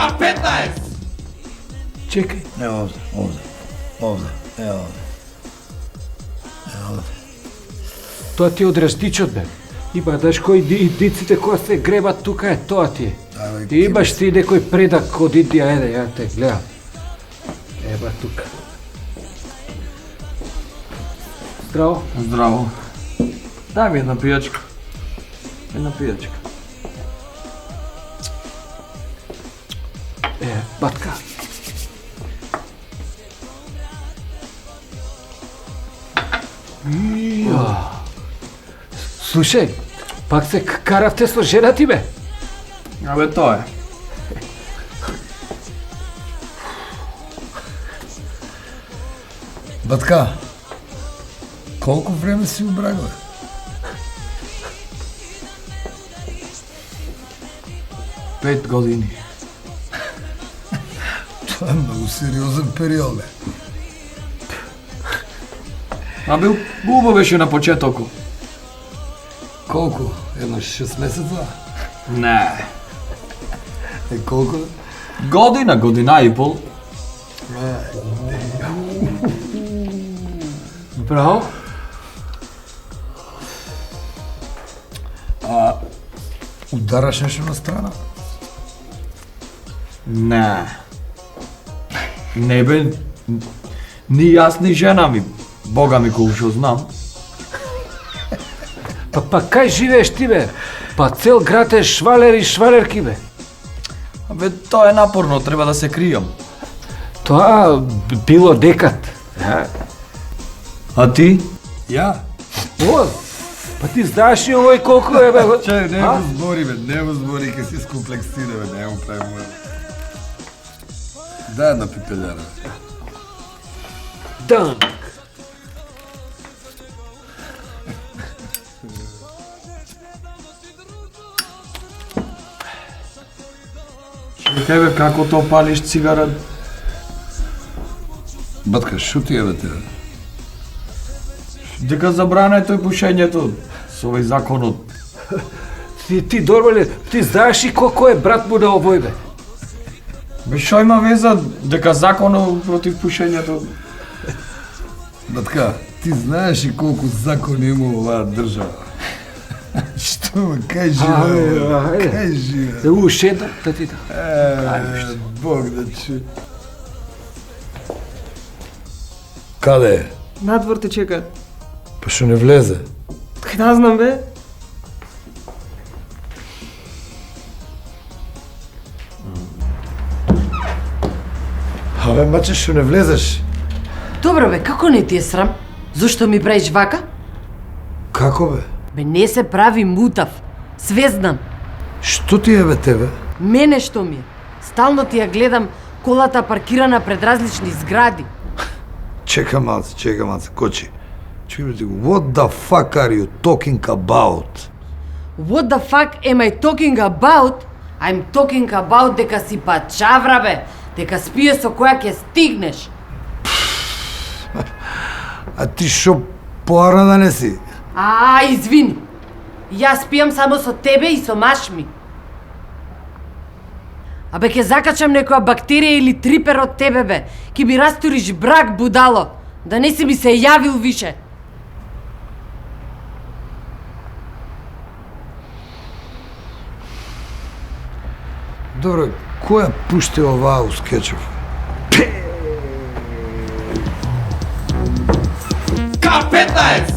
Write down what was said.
K15! Чекај. Evo ovde. Evo ovde. Тоа ти е од раздичот, бе. Има, знаеш, кои диците кои се гребат тука е, тоа ти е. И имаш ти некој предак од Индија, еде, ја те гледам. Еба тука. Здраво. Здраво. Дај ми една пијачка. Една пијачка. Батка. Слушај, пак се каравте со жена ти, бе? Абе, тоа е. Батка, колку време си у брак, бе? Пет години. Тоа е многу сериозен период, бе. Абе, убаво беше на почетокот. Колку? Едно 6 месеца? Не. Колку? Година и пол. Браво. Удараш нешто на страна? Не бе, ни јас ни жена ми. Бога ми колку што знам. Па кај живееш ти, бе? Па цел град е швалер и швалерки, бе. Абе, тоа е напорно, треба да се кријам. Тоа било декат. А ти? Ја? О, па ти знаеш и овој колку е, бе? Чај, не го збори, бе, не го збори, ке си скомплексира, бе, не го прави моја. Дај една пипелјара, бе. Дан. Чекај бе, како то палиш цигара? Батка, шо ти е, бе, тебе? Дека забрана е тој пушењето со овој законот. Ти нормален, ти знаеш и колку е брат му на овој, бе? Бе, шо има веза дека законот против пушењето? Батка, ти знаеш и колку закони има оваа држава. Што, бе, кај живее, бе? Кај живее? Уште една, да ти да. Бог да чу. Каде е? Надвор те чека. Па шо не влезе? Кај да знам, бе? Абе, маче, шо не влезеш? Добро бе, како не ти е срам? Зошто ми правиш вака? Како, бе? Бе, не се прави мутав. Све знам. Што ти е, бе, тебе? Мене што ми е? Стално ти ја гледам колата паркирана пред различни згради. Чека малце, кочи. Чуј, бе, what the fuck are you talking about? What the fuck am I talking about? I'm talking about дека си пачавра, бе. Дека спие со која ќе стигнеш. А ти шо поара да не си? Извини. Јас спијам само со тебе и со маш ми. Абе, ќе закачам некоја бактерија или трипер од тебе, бе. Ќе ми растуриш брак, будало. Да не си ми се јавил више. Добро, која пушти оваа у скечов? K15!